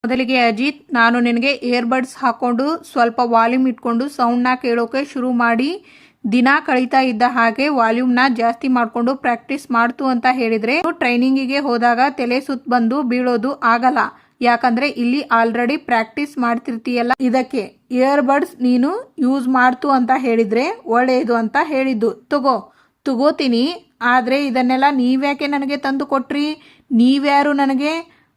ಮೊದಲಿಗೆ ಅಜಿತ್, ನಾನು ನಿನಗೆ ಇಯರ್ಬಡ್ಸ್ ಹಾಕೊಂಡು ಸ್ವಲ್ಪ ವಾಲ್ಯೂಮ್ ಇಟ್ಕೊಂಡು ಸೌಂಡ್ನ ಕೇಳೋಕೆ ಶುರು ಮಾಡಿ ದಿನ ಕಳೀತಾ ಇದ್ದ ಹಾಗೆ ವಾಲ್ಯೂಮ್ನ ಜಾಸ್ತಿ ಮಾಡಿಕೊಂಡು ಪ್ರಾಕ್ಟೀಸ್ ಮಾಡ್ತು ಅಂತ ಹೇಳಿದರೆ ಟ್ರೈನಿಂಗಿಗೆ ಹೋದಾಗ ತಲೆ ಸುತ್ತ ಬಂದು ಬೀಳೋದು ಆಗಲ್ಲ. ಯಾಕಂದರೆ ಇಲ್ಲಿ ಆಲ್ರೆಡಿ ಪ್ರಾಕ್ಟೀಸ್ ಮಾಡ್ತಿರ್ತೀಯಲ್ಲ. ಇದಕ್ಕೆ ಇಯರ್ಬಡ್ಸ್ ನೀನು ಯೂಸ್ ಮಾಡ್ತು ಅಂತ ಹೇಳಿದರೆ ಒಳ್ಳೆಯದು ಅಂತ ಹೇಳಿದ್ದು. ತಗೋತೀನಿ. ಆದರೆ ಇದನ್ನೆಲ್ಲ ನೀವ್ಯಾಕೆ ನನಗೆ ತಂದು ಕೊಟ್ರಿ? ನೀವ್ಯಾರು ನನಗೆ?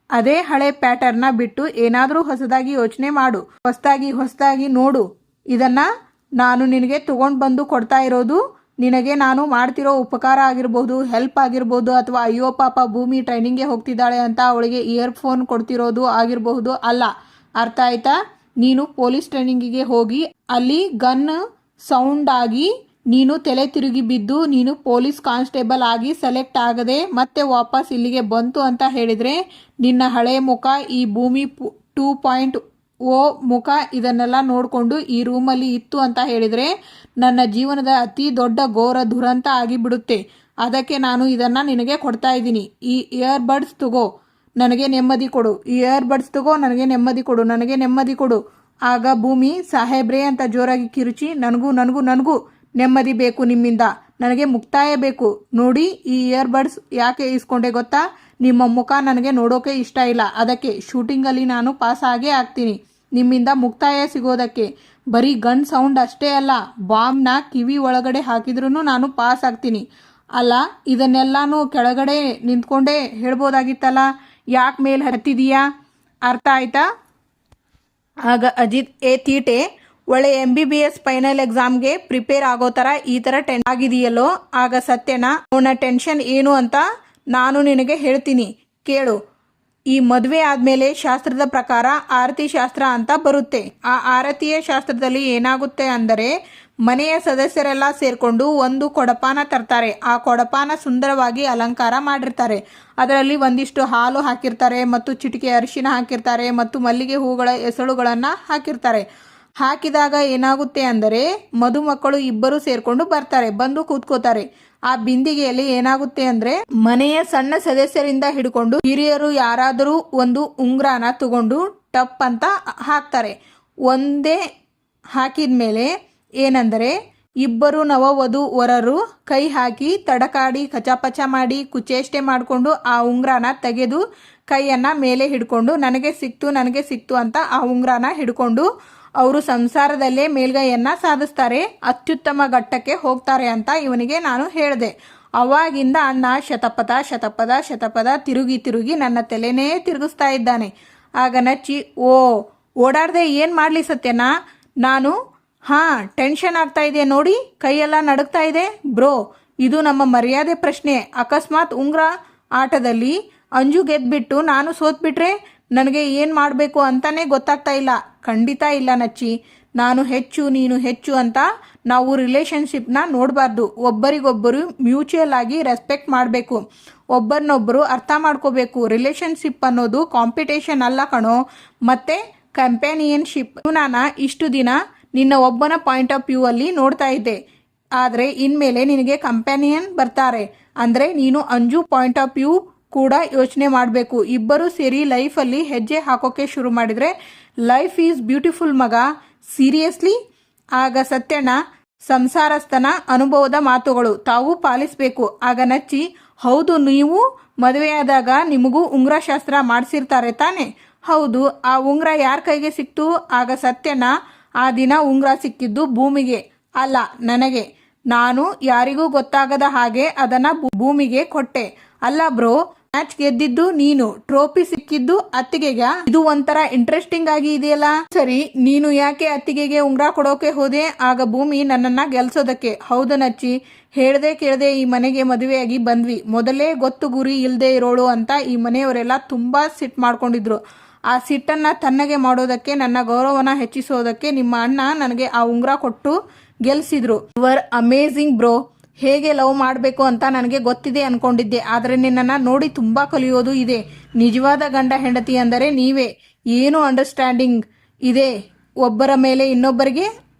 ಅದೇ ಹಳೆ ಪ್ಯಾಟರ್ನ ಬಿಟ್ಟು ಏನಾದರೂ ಹೊಸದಾಗಿ ಯೋಚನೆ ಮಾಡು. ಹೊಸದಾಗಿ ನೋಡು. ಇದನ್ನು ನಾನು ನಿನಗೆ ತಗೊಂಡು ಬಂದು ಕೊಡ್ತಾ ಇರೋದು ನಿನಗೆ ನಾನು ಮಾಡ್ತಿರೋ ಉಪಕಾರ ಆಗಿರ್ಬೋದು, ಹೆಲ್ಪ್ ಆಗಿರ್ಬೋದು, ಅಥವಾ ಅಯ್ಯೋ ಪಾಪ ಭೂಮಿ ಟ್ರೈನಿಂಗ್ಗೆ ಹೋಗ್ತಿದ್ದಾಳೆ ಅಂತ ಅವಳಿಗೆ ಇಯರ್ಫೋನ್ ಕೊಡ್ತಿರೋದು ಆಗಿರಬಹುದು ಅಲ್ಲ. ಅರ್ಥ ಆಯ್ತಾ? ನೀನು ಪೊಲೀಸ್ ಟ್ರೈನಿಂಗಿಗೆ ಹೋಗಿ ಅಲ್ಲಿ ಗನ್ ಸೌಂಡ್ ಆಗಿ ನೀನು ತಲೆ ತಿರುಗಿ ಬಿದ್ದು ನೀನು ಪೊಲೀಸ್ ಕಾನ್ಸ್ಟೇಬಲ್ ಆಗಿ ಸೆಲೆಕ್ಟ್ ಆಗದೆ ಮತ್ತೆ ವಾಪಸ್ ಇಲ್ಲಿಗೆ ಬಂತು ಅಂತ ಹೇಳಿದರೆ ನಿನ್ನ ಹಳೆ ಮುಖ, ಈ ಭೂಮಿ 2.0 ಮುಖ ಇದನ್ನೆಲ್ಲ ನೋಡಿಕೊಂಡು ಈ ರೂಮಲ್ಲಿ ಇತ್ತು ಅಂತ ಹೇಳಿದರೆ ನನ್ನ ಜೀವನದ ಅತಿ ದೊಡ್ಡ ಘೋರ ದುರಂತ ಆಗಿಬಿಡುತ್ತೆ. ಅದಕ್ಕೆ ನಾನು ಇದನ್ನು ನಿನಗೆ ಕೊಡ್ತಾ ಇದ್ದೀನಿ. ಈ ಇಯರ್ಬಡ್ಸ್ ತಗೋ, ನನಗೆ ನೆಮ್ಮದಿ ಕೊಡು. ಇಯರ್ಬಡ್ಸ್ ತಗೋ, ನನಗೆ ನೆಮ್ಮದಿ ಕೊಡು. ಆಗ ಭೂಮಿ ಸಾಹೇಬ್ರೇ ಅಂತ ಜೋರಾಗಿ ಕಿರುಚಿ, ನನಗೂ ನೆಮ್ಮದಿ ಬೇಕು ನಿಮ್ಮಿಂದ, ನನಗೆ ಮುಕ್ತಾಯ ಬೇಕು. ನೋಡಿ, ಈ ಇಯರ್ಬಡ್ಸ್ ಯಾಕೆ ಇಸ್ಕೊಂಡೆ ಗೊತ್ತಾ? ನಿಮ್ಮ ಮುಖ ನನಗೆ ನೋಡೋಕೆ ಇಷ್ಟ ಇಲ್ಲ. ಅದಕ್ಕೆ ಶೂಟಿಂಗಲ್ಲಿ ನಾನು ಪಾಸ್ ಆಗೇ ಆಗ್ತೀನಿ. ನಿಮ್ಮಿಂದ ಮುಕ್ತಾಯ ಸಿಗೋದಕ್ಕೆ ಬರೀ ಗನ್ ಸೌಂಡ್ ಅಷ್ಟೇ ಅಲ್ಲ, ಬಾಂಬ್ನ ಕಿವಿ ಒಳಗಡೆ ಹಾಕಿದ್ರೂ ನಾನು ಪಾಸ್ ಆಗ್ತೀನಿ. ಅಲ್ಲ, ಇದನ್ನೆಲ್ಲಾನು ಕೆಳಗಡೆ ನಿಂತ್ಕೊಂಡೇ ಹೇಳ್ಬೋದಾಗಿತ್ತಲ್ಲ, ಯಾಕೆ ಮೇಲೆ ಹತ್ತಿದೀಯಾ? ಅರ್ಥ ಆಯ್ತಾ? ಆಗ ಅಜಿತ್, ತೀಟೆ, ಒಳ್ಳೆ MBBS ಫೈನಲ್ ಎಕ್ಸಾಮ್ಗೆ ಪ್ರಿಪೇರ್ ಆಗೋ ಥರ ಈ ಥರ ಆಗಿದೆಯಲ್ಲೋ. ಆಗ ಸತ್ಯನ ಅವನ ಟೆನ್ಷನ್ ಏನು ಅಂತ ನಾನು ನಿನಗೆ ಹೇಳ್ತೀನಿ ಕೇಳು. ಈ ಮದುವೆ ಆದಮೇಲೆ ಶಾಸ್ತ್ರದ ಪ್ರಕಾರ ಆರತಿ ಶಾಸ್ತ್ರ ಅಂತ ಬರುತ್ತೆ. ಆ ಆರತಿಯ ಶಾಸ್ತ್ರದಲ್ಲಿ ಏನಾಗುತ್ತೆ ಅಂದರೆ ಮನೆಯ ಸದಸ್ಯರೆಲ್ಲ ಸೇರಿಕೊಂಡು ಒಂದು ಕೊಡಪಾನ ತರ್ತಾರೆ. ಆ ಕೊಡಪಾನ ಸುಂದರವಾಗಿ ಅಲಂಕಾರ ಮಾಡಿರ್ತಾರೆ. ಅದರಲ್ಲಿ ಒಂದಿಷ್ಟು ಹಾಲು ಹಾಕಿರ್ತಾರೆ ಮತ್ತು ಚಿಟಿಕೆ ಅರಿಶಿನ ಹಾಕಿರ್ತಾರೆ ಮತ್ತು ಮಲ್ಲಿಗೆ ಹೂಗಳ ಎಸಳುಗಳನ್ನು ಹಾಕಿರ್ತಾರೆ. ಹಾಕಿದಾಗ ಏನಾಗುತ್ತೆ ಅಂದರೆ ಮದುಮಕ್ಕಳು ಇಬ್ಬರು ಸೇರ್ಕೊಂಡು ಬರ್ತಾರೆ, ಬಂದು ಕೂತ್ಕೋತಾರೆ. ಆ ಬಿಂದಿಗೆಯಲ್ಲಿ ಏನಾಗುತ್ತೆ ಅಂದರೆ ಮನೆಯ ಸಣ್ಣ ಸದಸ್ಯರಿಂದ ಹಿಡ್ಕೊಂಡು ಹಿರಿಯರು ಯಾರಾದರೂ ಒಂದು ಉಂಗ್ರಾನ ತಗೊಂಡು ಟಪ್ ಅಂತ ಹಾಕ್ತಾರೆ. ಒಂದೇ ಹಾಕಿದ ಮೇಲೆ ಏನಂದರೆ ಇಬ್ಬರು ನವವಧು ವರರು ಕೈ ಹಾಕಿ ತಡಕಾಡಿ ಕಚಾಪಚ ಮಾಡಿ ಕುಚೇಷ್ಟೆ ಮಾಡಿಕೊಂಡು ಆ ಉಂಗ್ರಾನ ತೆಗೆದು ಕೈಯನ್ನು ಮೇಲೆ ಹಿಡ್ಕೊಂಡು ನನಗೆ ಸಿಕ್ತು ಅಂತ ಆ ಉಂಗ್ರಾನ ಹಿಡ್ಕೊಂಡು ಅವರು ಸಂಸಾರದಲ್ಲೇ ಮೇಲ್ಗೈಯನ್ನು ಸಾಧಿಸ್ತಾರೆ, ಅತ್ಯುತ್ತಮ ಘಟ್ಟಕ್ಕೆ ಹೋಗ್ತಾರೆ ಅಂತ ಇವನಿಗೆ ನಾನು ಹೇಳಿದೆ. ಅವಾಗಿಂದ ಅಣ್ಣ ಶತಪಥ ತಿರುಗಿ ನನ್ನ ತಲೆನೇ ತಿರುಗಿಸ್ತಾ ಇದ್ದಾನೆ. ಆಗ ನಚ್ಚಿ, ಓಡಾಡದೆ ಏನು ಮಾಡಲಿ ಸತ್ಯನಾ? ನಾನು ಟೆನ್ಷನ್ ಆಗ್ತಾ ಇದೆ ನೋಡಿ, ಕೈಯೆಲ್ಲ ನಡುಗ್ತಾ ಇದೆ. ಬ್ರೋ, ಇದು ನಮ್ಮ ಮರ್ಯಾದೆ ಪ್ರಶ್ನೆ. ಅಕಸ್ಮಾತ್ ಉಂಗ್ರ ಆಟದಲ್ಲಿ ಅಂಜು ಗೆದ್ಬಿಟ್ಟು ನಾನು ಸೋತ್ಬಿಟ್ರೆ ನನಗೆ ಏನು ಮಾಡಬೇಕು ಅಂತಾನೆ ಗೊತ್ತಾಗ್ತಾ ಇಲ್ಲ. ಖಂಡಿತ ಇಲ್ಲ ನಚ್ಚಿ, ನಾನು ಹೆಚ್ಚು ನೀನು ಹೆಚ್ಚು ಅಂತ ನಾವು ರಿಲೇಷನ್ಶಿಪ್ನ ನೋಡಬಾರ್ದು. ಒಬ್ಬರಿಗೊಬ್ಬರು ಮ್ಯೂಚುವಲ್ ಆಗಿ ರೆಸ್ಪೆಕ್ಟ್ ಮಾಡಬೇಕು, ಒಬ್ಬರನ್ನೊಬ್ಬರು ಅರ್ಥ ಮಾಡ್ಕೋಬೇಕು. ರಿಲೇಷನ್ಶಿಪ್ ಅನ್ನೋದು ಕಾಂಪಿಟೇಷನ್ ಅಲ್ಲ ಕಣೋ, ಮತ್ತೆ ಕಂಪ್ಯಾನಿಯನ್ಶಿಪ್. ನಾನು ಇಷ್ಟು ದಿನ ನಿನ್ನ ಒಬ್ಬನ ಪಾಯಿಂಟ್ ಆಫ್ ವ್ಯೂ ಅಲ್ಲಿ ನೋಡ್ತಾ ಇದ್ದೆ. ಆದರೆ ಇನ್ಮೇಲೆ ನಿನಗೆ ಕಂಪ್ಯಾನಿಯನ್ ಬರ್ತಾರೆ ಅಂದರೆ ನೀನು ಅಂಜು ಪಾಯಿಂಟ್ ಆಫ್ ವ್ಯೂ ಕೂಡ ಯೋಚನೆ ಮಾಡಬೇಕು. ಇಬ್ಬರು ಸೇರಿ ಲೈಫಲ್ಲಿ ಹೆಜ್ಜೆ ಹಾಕೋಕೆ ಶುರು ಮಾಡಿದರೆ ಲೈಫ್ ಈಸ್ ಬ್ಯೂಟಿಫುಲ್ ಮಗ, ಸೀರಿಯಸ್ಲಿ. ಆಗ ಸತ್ಯಣ್ಣ, ಸಂಸಾರಸ್ಥನ ಅನುಭವದ ಮಾತುಗಳು ತಾವು ಪಾಲಿಸಬೇಕು. ಆಗ ನಚ್ಚಿ, ಹೌದು, ನೀವು ಮದುವೆಯಾದಾಗ ನಿಮಗೂ ಉಂಗ್ರ ಶಾಸ್ತ್ರ ಮಾಡಿಸಿರ್ತಾರೆ ತಾನೆ? ಹೌದು. ಆ ಉಂಗ್ರ ಯಾರ ಕೈಗೆ ಸಿಕ್ತು? ಆಗ ಸತ್ಯಣ್ಣ, ಆ ದಿನ ಉಂಗ್ರ ಸಿಕ್ಕಿದ್ದು ಭೂಮಿಗೆ ಅಲ್ಲ, ನನಗೆ. ನಾನು ಯಾರಿಗೂ ಗೊತ್ತಾಗದ ಹಾಗೆ ಅದನ್ನು ಭೂಮಿಗೆ ಕೊಟ್ಟೆ. ಅಲ್ಲ ಬ್ರೋ, ಮ್ಯಾಚ್ ಗೆದ್ದಿದ್ದು ನೀನು, ಟ್ರೋಫಿ ಸಿಕ್ಕಿದ್ದು ಅತ್ತಿಗೆಗ. ಇದು ಒಂಥರ ಇಂಟ್ರೆಸ್ಟಿಂಗ್ ಆಗಿ ಇದೆಯಲ್ಲ. ಸರಿ, ನೀನು ಯಾಕೆ ಅತ್ತಿಗೆಗೆ ಉಂಗ್ರ ಕೊಡೋಕೆ ಹೋದೆ? ಆಗ ಭೂಮಿ, ನನ್ನನ್ನು ಗೆಲ್ಸೋದಕ್ಕೆ. ಹೌದು ನಚ್ಚಿ, ಕೇಳದೆ ಈ ಮನೆಗೆ ಮದುವೆಯಾಗಿ ಬಂದ್ವಿ. ಮೊದಲೇ ಗೊತ್ತು ಗುರಿ ಇಲ್ಲದೆ ಇರೋಳು ಅಂತ ಈ ಮನೆಯವರೆಲ್ಲ ತುಂಬ ಸಿಟ್ಟು ಮಾಡ್ಕೊಂಡಿದ್ರು. ಆ ಸಿಟ್ಟನ್ನು ತನ್ನಗೆ ಮಾಡೋದಕ್ಕೆ, ನನ್ನ ಗೌರವನ ಹೆಚ್ಚಿಸೋದಕ್ಕೆ ನಿಮ್ಮ ಅಣ್ಣ ನನಗೆ ಆ ಉಂಗ್ರ ಕೊಟ್ಟು ಗೆಲ್ಸಿದ್ರು. Your amazing bro. ಹೇಗೆ ಲವ್ ಮಾಡಬೇಕು ಅಂತ ನನಗೆ ಗೊತ್ತಿದೆ ಅಂದ್ಕೊಂಡಿದ್ದೆ, ಆದರೆ ನಿನ್ನನ್ನು ನೋಡಿ ತುಂಬ ಕಲಿಯೋದು ಇದೆ. ನಿಜವಾದ ಗಂಡ ಹೆಂಡತಿ ಅಂದರೆ ನೀವೇ. ಏನು ಅಂಡರ್ಸ್ಟ್ಯಾಂಡಿಂಗ್ ಇದೆ ಒಬ್ಬರ ಮೇಲೆ ಇನ್ನೊಬ್ಬರಿಗೆ.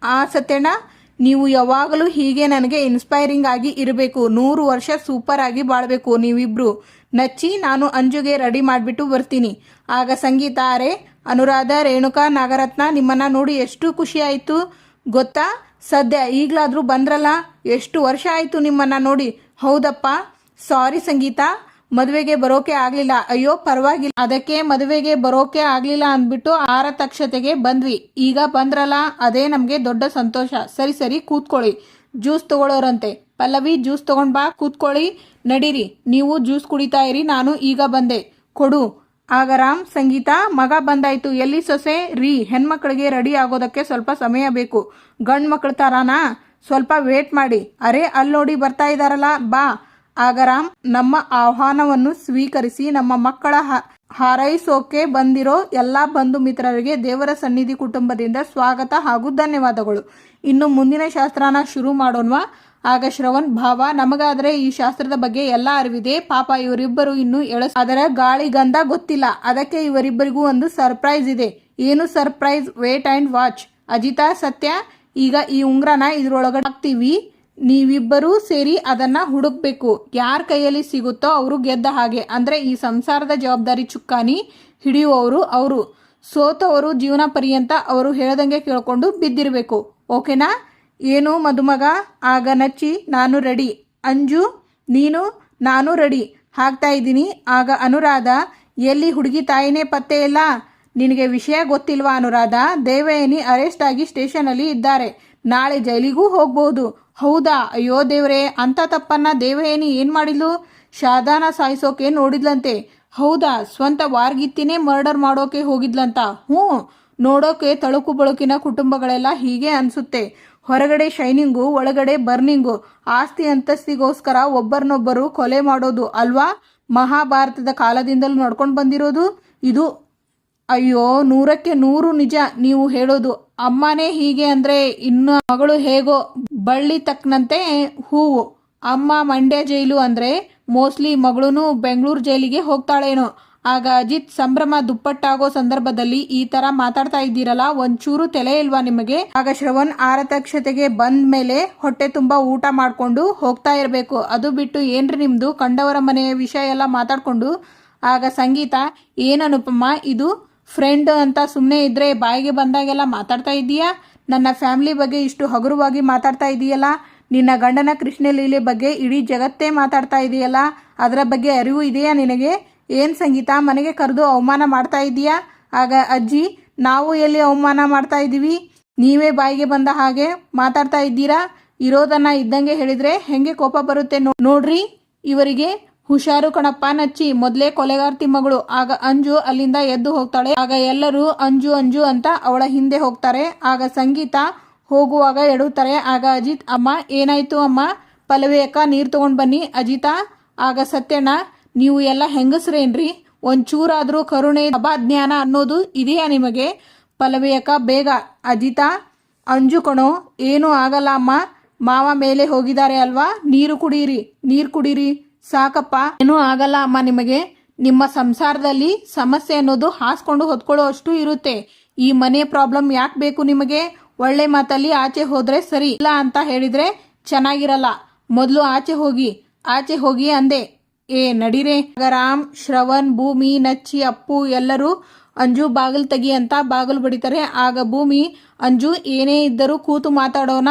ಸತ್ಯಣ್ಣ, ನೀವು ಯಾವಾಗಲೂ ಹೀಗೆ ನನಗೆ ಇನ್ಸ್ಪೈರಿಂಗ್ ಆಗಿ ಇರಬೇಕು. 100 ವರ್ಷ ಸೂಪರ್ ಆಗಿ ಬಾಳಬೇಕು ನೀವಿಬ್ರು. ನಚ್ಚಿ, ನಾನು ಅಂಜುಗೆ ರೆಡಿ ಮಾಡಿಬಿಟ್ಟು ಬರ್ತೀನಿ. ಆಗ ಸಂಗೀತ, ಅನುರಾಧ, ರೇಣುಕಾ, ನಾಗರತ್ನ ನಿಮ್ಮನ್ನು ನೋಡಿ ಎಷ್ಟು ಖುಷಿ ಆಯಿತು ಗೊತ್ತಾ? ಸದ್ಯ ಈಗಲಾದರೂ ಬಂದ್ರಲ್ಲ, ಎಷ್ಟು ವರ್ಷ ಆಯಿತು ನಿಮ್ಮನ್ನು ನೋಡಿ. ಹೌದಪ್ಪ, ಸಾರಿ ಸಂಗೀತ, ಮದುವೆಗೆ ಬರೋಕೆ ಆಗಲಿಲ್ಲ. ಅಯ್ಯೋ ಪರವಾಗಿಲ್ಲ, ಅದಕ್ಕೆ ಮದುವೆಗೆ ಬರೋಕೆ ಆಗಲಿಲ್ಲ ಅಂದ್ಬಿಟ್ಟು ಆರತಕ್ಷತೆಗೆ ಬಂದ್ವಿ. ಈಗ ಬಂದ್ರಲ್ಲ, ಅದೇ ನಮಗೆ ದೊಡ್ಡ ಸಂತೋಷ. ಸರಿ ಸರಿ ಕೂತ್ಕೊಳ್ಳಿ, ಜ್ಯೂಸ್ ತಗೊಳ್ಳೋರಂತೆ. ಪಲ್ಲವಿ, ಜ್ಯೂಸ್ ತಗೊಂಡ್ ಬಾ, ಕೂತ್ಕೊಳ್ಳಿ. ನಡೀರಿ, ನೀವು ಜ್ಯೂಸ್ ಕುಡಿತಾ ಇರಿ, ನಾನು ಈಗ ಬಂದೆ, ಕೊಡು. ಆಗ ರಾಮ್, ಸಂಗೀತ, ಮಗ ಬಂದಾಯ್ತು. ಎಲ್ಲಿ ಸೊಸೆ? ರೀ, ಹೆಣ್ಮಕ್ಳಿಗೆ ರೆಡಿ ಆಗೋದಕ್ಕೆ ಸ್ವಲ್ಪ ಸಮಯ ಬೇಕು. ಗಂಡು ಮಕ್ಳ ತರಾನಾ? ಸ್ವಲ್ಪ ವೇಟ್ ಮಾಡಿ. ಅರೆ, ಅಲ್ಲಿ ನೋಡಿ ಬರ್ತಾ ಇದ್ದಾರಲ್ಲ, ಬಾ. ಆಗ ರಾಮ್ ನಮ್ಮ ಆಹ್ವಾನವನ್ನು ಸ್ವೀಕರಿಸಿ ನಮ್ಮ ಮಕ್ಕಳ ಹಾರೈಸೋಕೆ ಬಂದಿರೋ ಎಲ್ಲ ಬಂಧು ಮಿತ್ರರಿಗೆ ದೇವರ ಸನ್ನಿಧಿ ಕುಟುಂಬದಿಂದ ಸ್ವಾಗತ ಹಾಗೂ ಧನ್ಯವಾದಗಳು. ಇನ್ನು ಮುಂದಿನ ಶಾಸ್ತ್ರನ ಶುರು ಮಾಡೋಣವಾ? ಆಗ ಶ್ರವಣ್, ಭಾವ, ನಮಗಾದ್ರೆ ಈ ಶಾಸ್ತ್ರದ ಬಗ್ಗೆ ಎಲ್ಲ ಅರಿವಿದೆ. ಪಾಪ ಇವರಿಬ್ಬರು ಇನ್ನೂ ಅದರ ಗಾಳಿಗಂಧ ಗೊತ್ತಿಲ್ಲ. ಅದಕ್ಕೆ ಇವರಿಬ್ಬರಿಗೂ ಒಂದು ಸರ್ಪ್ರೈಸ್ ಇದೆ. ಏನು surprise? Wait and watch. Ajitha, Satya, ಈಗ ಈ ಉಂಗ್ರನ ಇದ್ರೊಳಗಡೆ ಹಾಕ್ತೀವಿ. ನೀವಿಬ್ಬರೂ ಸೇರಿ ಅದನ್ನ ಹುಡುಕ್ಬೇಕು. ಯಾರ ಕೈಯಲ್ಲಿ ಸಿಗುತ್ತೋ ಅವರು ಗೆದ್ದ ಹಾಗೆ. ಅಂದ್ರೆ ಈ ಸಂಸಾರದ ಜವಾಬ್ದಾರಿ ಚುಕ್ಕಾನಿ ಹಿಡಿಯುವವರು ಅವರು. ಸೋತವರು ಜೀವನ ಪರ್ಯಂತ ಅವರು ಹೇಳ್ದಂಗೆ ಕೇಳ್ಕೊಂಡು ಬಿದ್ದಿರಬೇಕು. ಓಕೆನಾ? ಏನು ಮದುಮಗ? ಆಗ ನಚ್ಚಿ, ನಾನು ರೆಡಿ. ಅಂಜು, ನೀನು? ನಾನು ರೆಡಿ, ಹಾಕ್ತಾ ಇದ್ದೀನಿ. ಆಗ ಅನುರಾಧ, ಎಲ್ಲಿ ಹುಡುಗಿ ತಾಯಿನೇ ಪತ್ತೆ ಇಲ್ಲ? ನಿನಗೆ ವಿಷಯ ಗೊತ್ತಿಲ್ವಾ ಅನುರಾಧ? ದೇವಯಾನಿ ಅರೆಸ್ಟ್ ಆಗಿ ಸ್ಟೇಷನಲ್ಲಿ ಇದ್ದಾರೆ. ನಾಳೆ ಜೈಲಿಗೂ ಹೋಗ್ಬೋದು. ಹೌದಾ? ಅಯ್ಯೋ ದೇವ್ರೆ, ಅಂಥ ತಪ್ಪನ್ನ ದೇವಯಾನಿ ಏನು ಮಾಡಿದ್ಲು? ಶಾದಾನ ಸಾಯಿಸೋಕೆ ನೋಡಿದ್ಲಂತೆ. ಹೌದಾ? ಸ್ವಂತ ವಾರ್ಗಿತ್ತಿನೇ ಮರ್ಡರ್ ಮಾಡೋಕೆ ಹೋಗಿದ್ಲಂತ. ಹ್ಞೂ, ನೋಡೋಕೆ ತಳುಕು ಬಳುಕಿನ ಕುಟುಂಬಗಳೆಲ್ಲ ಹೀಗೆ ಅನಿಸುತ್ತೆ. ಹೊರಗಡೆ ಶೈನಿಂಗು, ಒಳಗಡೆ ಬರ್ನಿಂಗು. ಆಸ್ತಿ ಅಂತಸ್ತಿಗೋಸ್ಕರ ಒಬ್ಬರನ್ನೊಬ್ಬರು ಕೊಲೆ ಮಾಡೋದು ಅಲ್ವಾ? ಮಹಾಭಾರತದ ಕಾಲದಿಂದಲೂ ನಡ್ಕೊಂಡು ಬಂದಿರೋದು ಇದು. ಅಯ್ಯೋ, 100ಕ್ಕೆ 100 ನಿಜ ನೀವು ಹೇಳೋದು. ಅಮ್ಮನೇ ಹೀಗೆ ಅಂದ್ರೆ ಇನ್ನು ಮಗಳು ಹೇಗೋ ಬಳ್ಳಿ ತಕ್ಕನಂತೆ ಹೂವು. ಅಮ್ಮ ಮಂಡ್ಯ ಜೈಲು ಅಂದ್ರೆ ಮೋಸ್ಟ್ಲಿ ಮಗಳೂ ಬೆಂಗಳೂರು ಜೈಲಿಗೆ ಹೋಗ್ತಾಳೇನೋ. ಆಗ ಅಜಿತ್, ಸಂಭ್ರಮ ದುಪ್ಪಟ್ಟಾಗೋ ಸಂದರ್ಭದಲ್ಲಿ ಈ ತರ ಮಾತಾಡ್ತಾ ಇದ್ದೀರಲ್ಲ, ಒಂಚೂರು ತಲೆ ಇಲ್ವಾ ನಿಮಗೆ? ಆಗ ಶ್ರವಣ್, ಆರತಕ್ಷತೆಗೆ ಬಂದ ಮೇಲೆ ಹೊಟ್ಟೆ ತುಂಬಾ ಊಟ ಮಾಡ್ಕೊಂಡು ಹೋಗ್ತಾ ಇರಬೇಕು. ಅದು ಬಿಟ್ಟು ಏನ್ರಿ ನಿಮ್ದು ಕಂಡವರ ಮನೆಯ ವಿಷಯ ಎಲ್ಲ ಮಾತಾಡ್ಕೊಂಡು. ಆಗ ಸಂಗೀತ, ಏನನುಪಮ್ಮ ಇದು? ಫ್ರೆಂಡ್ ಅಂತ ಸುಮ್ಮನೆ ಇದ್ರೆ ಬಾಯಿಗೆ ಬಂದಾಗೆಲ್ಲ ಮಾತಾಡ್ತಾ ಇದ್ದೀಯಾ? ನನ್ನ ಫ್ಯಾಮಿಲಿ ಬಗ್ಗೆ ಇಷ್ಟು ಹಗುರವಾಗಿ ಮಾತಾಡ್ತಾ ಇದೆಯಲ್ಲ. ನಿನ್ನ ಗಂಡನ ಕೃಷ್ಣ ಲೀಲೆ ಬಗ್ಗೆ ಇಡೀ ಜಗತ್ತೇ ಮಾತಾಡ್ತಾ ಇದೆಯಲ್ಲ, ಅದರ ಬಗ್ಗೆ ಅರಿವು ಇದೆಯಾ ನಿನಗೆ? ಏನು ಸಂಗೀತ, ಮನೆಗೆ ಕರೆದು ಅವಮಾನ ಮಾಡ್ತಾ ಇದೀಯಾ? ಆಗ ಅಜ್ಜಿ, ನಾವು ಎಲ್ಲಿ ಅವಮಾನ ಮಾಡ್ತಾ ಇದ್ದೀವಿ? ನೀವೇ ಬಾಯಿಗೆ ಬಂದ ಹಾಗೆ ಮಾತಾಡ್ತಾ ಇದ್ದೀರಾ. ಇರೋದನ್ನ ಇದ್ದಂಗೆ ಹೇಳಿದ್ರೆ ಹೆಂಗೆ ಕೋಪ ಬರುತ್ತೆ ನೋಡ್ರಿ. ಇವರಿಗೆ ಹುಷಾರು ಕಣಪ್ಪ. ನಚ್ಚಿ ಮೊದಲೇ ಕೊಲೆಗಾರ್ತಿ ಮಗಳು. ಆಗ ಅಂಜು ಅಲ್ಲಿಂದ ಎದ್ದು ಹೋಗ್ತಾಳೆ. ಆಗ ಎಲ್ಲರೂ ಅಂಜು ಅಂಜು ಅಂತ ಅವಳ ಹಿಂದೆ ಹೋಗ್ತಾರೆ. ಆಗ ಸಂಗೀತ ಹೋಗುವಾಗ ಎಡುತ್ತಾರೆ. ಆಗ ಅಜಿತ್, ಅಮ್ಮ ಏನಾಯ್ತು ಅಮ್ಮ? ಪಲ್ಲವಿ ಅಕ್ಕ, ನೀರು ತಗೊಂಡು ಬನ್ನಿ. ಅಜಿತಾ, ಆಗ ಸತ್ಯಣ್ಣ, ನೀವು ಎಲ್ಲ ಹೆಂಗಸ್ರೇನ್ರಿ? ಒಂಚೂರಾದ್ರೂ ಕರುಣೆ ಅಭಾಜ್ಞಾನ ಅನ್ನೋದು ಇದೆಯಾ ನಿಮಗೆ? ಪಲ್ಲವಿ ಅಕ್ಕ, ಬೇಗ. ಅಜಿತಾ, ಅಂಜು ಕಣೋ, ಏನೂ ಆಗಲ್ಲ ಅಮ್ಮ, ಮಾವ ಮೇಲೆ ಹೋಗಿದ್ದಾರೆ ಅಲ್ವಾ, ನೀರು ಕುಡೀರಿ ಸಾಕಪ್ಪ, ಏನೂ ಆಗಲ್ಲ ಅಮ್ಮ ನಿಮಗೆ. ನಿಮ್ಮ ಸಂಸಾರದಲ್ಲಿ ಸಮಸ್ಯೆ ಅನ್ನೋದು ಹಾಸ್ಕೊಂಡು ಹೊತ್ಕೊಳ್ಳೋ ಅಷ್ಟು ಇರುತ್ತೆ. ಈ ಮನೆ ಪ್ರಾಬ್ಲಮ್ ಯಾಕೆ ಬೇಕು ನಿಮಗೆ? ಒಳ್ಳೆ ಮಾತಲ್ಲಿ ಆಚೆ ಹೋದ್ರೆ ಸರಿ. ಇಲ್ಲ ಅಂತ ಹೇಳಿದ್ರೆ ಚೆನ್ನಾಗಿರಲ್ಲ. ಮೊದಲು ಆಚೆ ಹೋಗಿ ಅಂದೆ. ನಡೀರೆ. ರಾಮ್, ಶ್ರವಣ್, ಭೂಮಿ, ನಚ್ಚಿ, ಅಪ್ಪು ಎಲ್ಲರೂ ಅಂಜು ಬಾಗಿಲು ತೆಗಿ ಅಂತ ಬಾಗಿಲು ಬಡಿತಾರೆ. ಆಗ ಭೂಮಿ, ಅಂಜು ಏನೇ ಇದ್ದರೂ ಕೂತು ಮಾತಾಡೋಣ,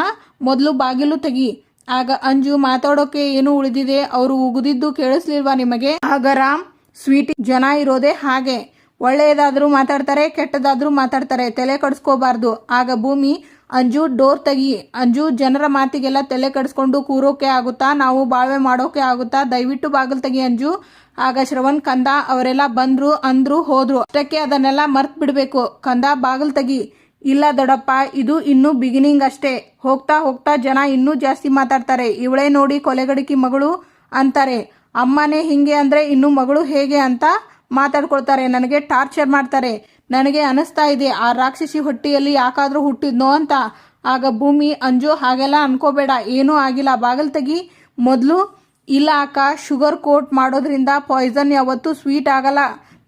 ಮೊದಲು ಬಾಗಿಲು ತೆಗಿ. ಆಗ ಅಂಜು, ಮಾತಾಡೋಕೆ ಏನು ಉಳಿದಿದೆ? ಅವರು ಉಗಿದಿದ್ದು ಕೇಳಿಸ್ಲಿಲ್ವಾ ನಿಮಗೆ? ಆಗ ರಾಮ್, ಸ್ವೀಟಿ, ಜನ ಇರೋದೇ ಹಾಗೆ, ಒಳ್ಳೆಯದಾದ್ರೂ ಮಾತಾಡ್ತಾರೆ, ಕೆಟ್ಟದಾದ್ರೂ ಮಾತಾಡ್ತಾರೆ, ತಲೆ ಕಡಿಸ್ಕೋಬಾರ್ದು. ಆಗ ಭೂಮಿ, ಅಂಜು ಡೋರ್ ತೆಗಿ. ಅಂಜು, ಜನರ ಮಾತಿಗೆಲ್ಲ ತಲೆ ಕಡಿಸ್ಕೊಂಡು ಕೂರೋಕೆ ಆಗುತ್ತಾ? ನಾವು ಬಾಳ್ವೆ ಮಾಡೋಕೆ ಆಗುತ್ತಾ? ದಯವಿಟ್ಟು ಬಾಗಿಲು ತೆಗಿ ಅಂಜು. ಆಗ ಶ್ರವಣ್, ಕಂದ ಅವರೆಲ್ಲ ಬಂದ್ರು, ಅಂದ್ರು, ಹೋದ್ರು, ಅಷ್ಟಕ್ಕೆ ಅದನ್ನೆಲ್ಲ ಮರ್ತ್ ಬಿಡ್ಬೇಕು. ಕಂದ ಬಾಗಿಲು ತೆಗಿ. ಇಲ್ಲ ದೊಡ್ಡಪ್ಪ, ಇದು ಇನ್ನೂ ಬಿಗಿನಿಂಗ್ ಅಷ್ಟೇ. ಹೋಗ್ತಾ ಹೋಗ್ತಾ ಜನ ಇನ್ನೂ ಜಾಸ್ತಿ ಮಾತಾಡ್ತಾರೆ. ಇವಳೇ ನೋಡಿ ಕೊಲೆಗಡಿಕಿ ಮಗಳು ಅಂತಾರೆ. ಅಮ್ಮನೇ ಹಿಂಗೆ ಅಂದ್ರೆ ಇನ್ನು ಮಗಳು ಹೇಗೆ ಅಂತ ಮಾತಾಡ್ಕೊಳ್ತಾರೆ. ನನಗೆ ಟಾರ್ಚರ್ ಮಾಡ್ತಾರೆ. ನನಗೆ ಅನಿಸ್ತಾ ಇದೆ ಆ ರಾಕ್ಷಸಿ ಹೊಟ್ಟೆಯಲ್ಲಿ ಯಾಕಾದ್ರೂ ಹುಟ್ಟಿದ್ನೋ ಅಂತ. ಆಗ ಭೂಮಿ, ಅಂಜು ಹಾಗೆಲ್ಲ ಅನ್ಕೋಬೇಡ, ಏನೂ ಆಗಿಲ್ಲ, ಬಾಗಿಲು ತೆಗಿ ಮೊದಲು. ಇಲ್ಲ ಅಕ್ಕ, ಶುಗರ್ ಕೋಟ್ ಮಾಡೋದ್ರಿಂದ ಪಾಯ್ಸನ್ ಯಾವತ್ತೂ ಸ್ವೀಟ್ ಆಗಲ್ಲ.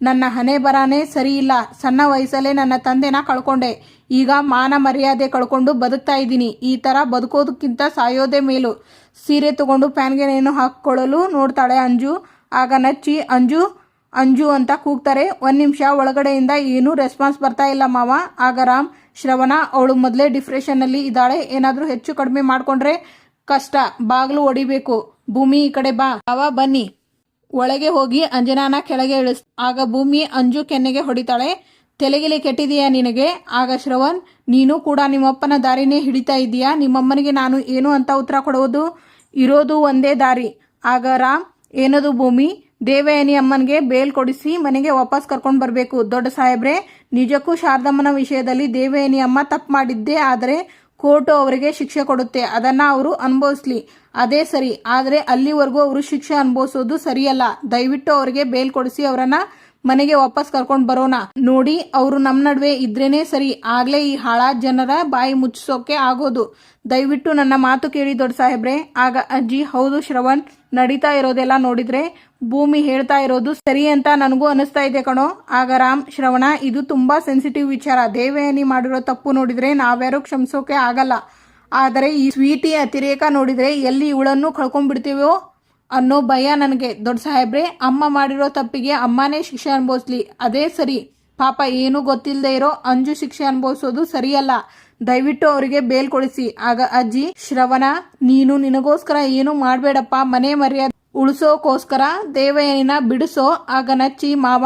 ನನ್ನ ಹಣೆ ಬರಾನೇ ಸರಿ ಇಲ್ಲ. ಸಣ್ಣ ವಯಸ್ಸಲ್ಲೇ ನನ್ನ ತಂದೆನ ಕಳ್ಕೊಂಡೆ. ಈಗ ಮಾನ ಮರ್ಯಾದೆ ಕಳ್ಕೊಂಡು ಬದುಕ್ತಾ ಇದ್ದೀನಿ. ಈ ಥರ ಬದುಕೋದಕ್ಕಿಂತ ಸಾಯೋದೇ ಮೇಲು. ಸೀರೆ ತಗೊಂಡು ಪ್ಯಾನ್ಗೆ ನೇಣು ಹಾಕೊಳ್ಳಲು ನೋಡ್ತಾಳೆ ಅಂಜು. ಆಗ ನಚ್ಚಿ, ಅಂಜು ಅಂಜು ಅಂತ ಕೂಗ್ತಾರೆ. 1 ನಿಮಿಷ ಒಳಗಡೆಯಿಂದ ಏನೂ ರೆಸ್ಪಾನ್ಸ್ ಬರ್ತಾ ಇಲ್ಲ ಮಾವ. ಆಗ ರಾಮ್, ಶ್ರವಣ ಅವಳು ಮೊದಲೇ ಡಿಪ್ರೆಷನ್ನಲ್ಲಿ ಇದ್ದಾಳೆ, ಏನಾದರೂ ಹೆಚ್ಚು ಕಡಿಮೆ ಮಾಡಿಕೊಂಡ್ರೆ ಕಷ್ಟ, ಬಾಗಿಲು ಹೊಡಿಬೇಕು. ಭೂಮಿ ಈ ಕಡೆ ಬಾ. ಮಾವ ಬನ್ನಿ. ಒಳಗೆ ಹೋಗಿ ಅಂಜನಾನ ಕೆಳಗೆ ಇಳಿಸ್. ಆಗ ಭೂಮಿ ಅಂಜು ಕೆನ್ನೆಗೆ ಹೊಡಿತಾಳೆ. ತಲೆಗಿಲೆ ಕೆಟ್ಟಿದೆಯಾ ನಿನಗೆ? ಆಗ ಶ್ರವಣ್, ನೀನು ಕೂಡ ನಿಮ್ಮಪ್ಪನ ದಾರಿನೇ ಹಿಡಿತಾ ಇದ್ದೀಯಾ? ನಿಮ್ಮಮ್ಮನಿಗೆ ನಾನು ಏನು ಅಂತ ಉತ್ತರ ಕೊಡುವುದು? ಇರೋದು ಒಂದೇ ದಾರಿ. ಆಗ ರಾಮ್, ಏನದು ಭೂಮಿ? ದೇವಯಾನಿ ಅಮ್ಮನಿಗೆ ಬೇಲ್ ಕೊಡಿಸಿ ಮನೆಗೆ ವಾಪಸ್ ಕರ್ಕೊಂಡು ಬರಬೇಕು. ದೊಡ್ಡ ಸಾಹೇಬ್ರೆ, ನಿಜಕ್ಕೂ ಶಾರದಮ್ಮನ ವಿಷಯದಲ್ಲಿ ದೇವಯಾನಿ ಅಮ್ಮ ತಪ್ಪು ಮಾಡಿದ್ದೇ ಆದರೆ ಕೋರ್ಟು ಅವರಿಗೆ ಶಿಕ್ಷೆ ಕೊಡುತ್ತೆ, ಅದನ್ನ ಅವರು ಅನುಭವಿಸ್ಲಿ, ಅದೇ ಸರಿ. ಆದರೆ ಅಲ್ಲಿವರೆಗೂ ಅವರು ಶಿಕ್ಷೆ ಅನುಭವಿಸೋದು ಸರಿಯಲ್ಲ. ದಯವಿಟ್ಟು ಅವರಿಗೆ ಬೇಲ್ ಕೊಡಿಸಿ ಅವರನ್ನ ಮನೆಗೆ ವಾಪಸ್ ಕರ್ಕೊಂಡು ಬರೋಣ. ನೋಡಿ, ಅವರು ನಮ್ಮ ನಡುವೆ ಇದ್ರೇನೆ ಸರಿ, ಆಗ್ಲೇ ಈ ಹಾಳಾದ ಜನರ ಬಾಯಿ ಮುಚ್ಚಿಸೋಕೆ ಆಗೋದು. ದಯವಿಟ್ಟು ನನ್ನ ಮಾತು ಕೇಳಿ ದೊಡ್ಡ ಸಾಹೇಬ್ರೆ. ಆಗ ಅಜ್ಜಿ, ಹೌದು ಶ್ರವಣ್, ನಡೀತಾ ಇರೋದೆಲ್ಲ ನೋಡಿದ್ರೆ ಭೂಮಿ ಹೇಳ್ತಾ ಇರೋದು ಸರಿ ಅಂತ ನನಗೂ ಅನಿಸ್ತಾ ಇದೆ ಕಣೋ. ಆಗ ರಾಮ್, ಶ್ರವಣ, ಇದು ತುಂಬಾ ಸೆನ್ಸಿಟಿವ್ ವಿಚಾರ. ದೇವಯಾನಿ ಮಾಡಿರೋ ತಪ್ಪು ನೋಡಿದ್ರೆ ನಾವ್ಯಾರು ಕ್ಷಮಿಸೋಕೆ ಆಗಲ್ಲ. ಆದರೆ ಈ ಸ್ವೀಟಿ ಅತಿರೇಕ ನೋಡಿದ್ರೆ ಎಲ್ಲಿ ಇವಳನ್ನು ಕಳ್ಕೊಂಡ್ಬಿಡ್ತೀವೋ ಅನ್ನೋ ಭಯ ನನಗೆ. ದೊಡ್ಡ ಸಾಹೇಬ್ರೆ, ಅಮ್ಮ ಮಾಡಿರೋ ತಪ್ಪಿಗೆ ಅಮ್ಮನೇ ಶಿಕ್ಷೆ ಅನುಭವಿಸ್ಲಿ, ಅದೇ ಸರಿ. ಪಾಪ ಏನೂ ಗೊತ್ತಿಲ್ಲದೆ ಇರೋ ಅಂಜು ಶಿಕ್ಷೆ ಅನುಭವಿಸೋದು ಸರಿಯಲ್ಲ. ದಯವಿಟ್ಟು ಅವರಿಗೆ ಬೇಲ್ ಕೊಡಿಸಿ. ಆಗ ಅಜ್ಜಿ, ಶ್ರವಣ, ನೀನು ನಿನಗೋಸ್ಕರ ಏನು ಮಾಡಬೇಡಪ್ಪ, ಮನೆ ಮರ್ಯಾದೆ ಉಳಿಸೋಕೋಸ್ಕರ ದೇವಯಾನಿನ ಬಿಡಿಸೋ. ಆಗ ನಚ್ಚಿ, ಮಾವ,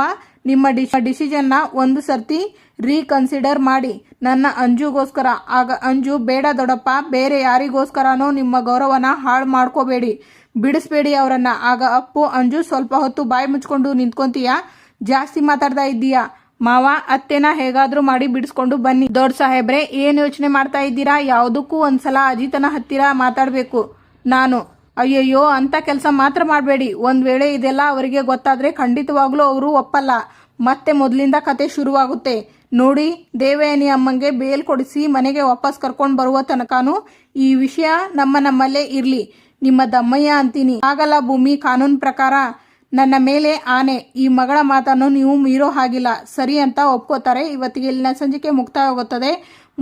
ನಿಮ್ಮ ಡಿಸಿಷನ್ನ ಒಂದು ಸರ್ತಿ ರೀಕನ್ಸಿಡರ್ ಮಾಡಿ, ನನ್ನ ಅಂಜುಗೋಸ್ಕರ. ಆಗ ಅಂಜು, ಬೇಡ ದೊಡ್ಡಪ್ಪ, ಬೇರೆ ಯಾರಿಗೋಸ್ಕರನೋ ನಿಮ್ಮ ಗೌರವನ ಹಾಳು ಮಾಡ್ಕೋಬೇಡಿ, ಬಿಡಿಸ್ಬೇಡಿ ಅವರನ್ನ. ಆಗ ಅಪ್ಪು, ಅಂಜು, ಸ್ವಲ್ಪ ಹೊತ್ತು ಬಾಯಿ ಮುಚ್ಕೊಂಡು ನಿಂತ್ಕೊಂತೀಯಾ? ಜಾಸ್ತಿ ಮಾತಾಡ್ತಾ ಇದ್ದೀಯಾ? ಮಾವ, ಅತ್ತೆನ ಹೇಗಾದ್ರೂ ಮಾಡಿ ಬಿಡಿಸ್ಕೊಂಡು ಬನ್ನಿ. ದೊಡ್ಡ ಸಾಹೇಬ್ರೆ, ಏನು ಯೋಚನೆ ಮಾಡ್ತಾ ಇದ್ದೀರಾ? ಯಾವುದಕ್ಕೂ ಒಂದ್ಸಲ ಅಜಿತನ ಹತ್ತಿರ ಮಾತಾಡಬೇಕು ನಾನು. ಅಯ್ಯಯ್ಯೋ, ಅಂತ ಕೆಲಸ ಮಾತ್ರ ಮಾಡಬೇಡಿ. ಒಂದು ವೇಳೆ ಇದೆಲ್ಲ ಅವರಿಗೆ ಗೊತ್ತಾದರೆ ಖಂಡಿತವಾಗ್ಲೂ ಅವರು ಒಪ್ಪಲ್ಲ. ಮತ್ತೆ ಮೊದಲಿಂದ ಕತೆ ಶುರುವಾಗುತ್ತೆ. ನೋಡಿ, ದೇವಯಾನಿ ಅಮ್ಮಂಗೆ ಬೇಲ್ ಕೊಡಿಸಿ ಮನೆಗೆ ವಾಪಸ್ ಕರ್ಕೊಂಡು ಬರುವ ತನಕನೂ ಈ ವಿಷಯ ನಮ್ಮಲ್ಲೇ ಇರಲಿ. ನಿಮ್ಮ ದಮ್ಮಯ್ಯ ಅಂತೀನಿ. ಆಗಲ್ಲ ಭೂಮಿ, ಕಾನೂನು ಪ್ರಕಾರ ನನ್ನ ಮೇಲೆ ಆನೆ. ಈ ಮಗಳ ಮಾತನ್ನು ನೀವು ಮೀರೋ ಹಾಗಿಲ್ಲ, ಸರಿ ಅಂತ ಒಪ್ಕೋತಾರೆ. ಇವತ್ತಿಗೆ ಇಲ್ಲಿನ ಸಂಚಿಕೆ ಮುಕ್ತಾಯವಾಗುತ್ತದೆ.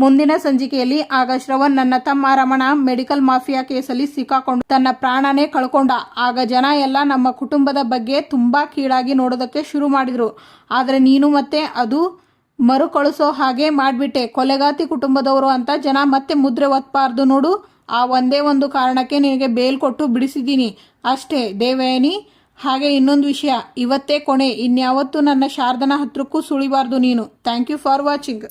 ಮುಂದಿನ ಸಂಚಿಕೆಯಲ್ಲಿ ಆಗ ಶ್ರವಣ್ ನನ್ನ ತಮ್ಮ ರಮಣ ಮೆಡಿಕಲ್ ಮಾಫಿಯಾ ಕೇಸಲ್ಲಿ ಸಿಕ್ಕಾಕೊಂಡು ತನ್ನ ಪ್ರಾಣನೇ ಕಳ್ಕೊಂಡ. ಆಗ ಜನ ಎಲ್ಲ ನಮ್ಮ ಕುಟುಂಬದ ಬಗ್ಗೆ ತುಂಬಾ ಕೀಳಾಗಿ ನೋಡೋದಕ್ಕೆ ಶುರು ಮಾಡಿದ್ರು. ಆದರೆ ನೀನು ಮತ್ತೆ ಅದು ಮರುಕಳಿಸೋ ಹಾಗೆ ಮಾಡಿಬಿಟ್ಟೆ. ಕೊಲೆಗಾತಿ ಕುಟುಂಬದವರು ಅಂತ ಜನ ಮತ್ತೆ ಮುದ್ರೆ ಒತ್ತಬಾರ್ದು ನೋಡು. ಆ ಒಂದೇ ಒಂದು ಕಾರಣಕ್ಕೆ ನಿನಗೆ ಬೇಲ್ ಕೊಟ್ಟು ಬಿಡಿಸಿದ್ದೀನಿ ಅಷ್ಟೇ ದೇವಯಾನಿ. ಹಾಗೆ ಇನ್ನೊಂದು ವಿಷಯ, ಇವತ್ತೇ ಕೊನೆ, ಇನ್ಯಾವತ್ತೂ ನನ್ನ ಶಾರದನ ಹತ್ರಕ್ಕೂ ಸುಳಿಬಾರ್ದು ನೀನು. Thank you for watching.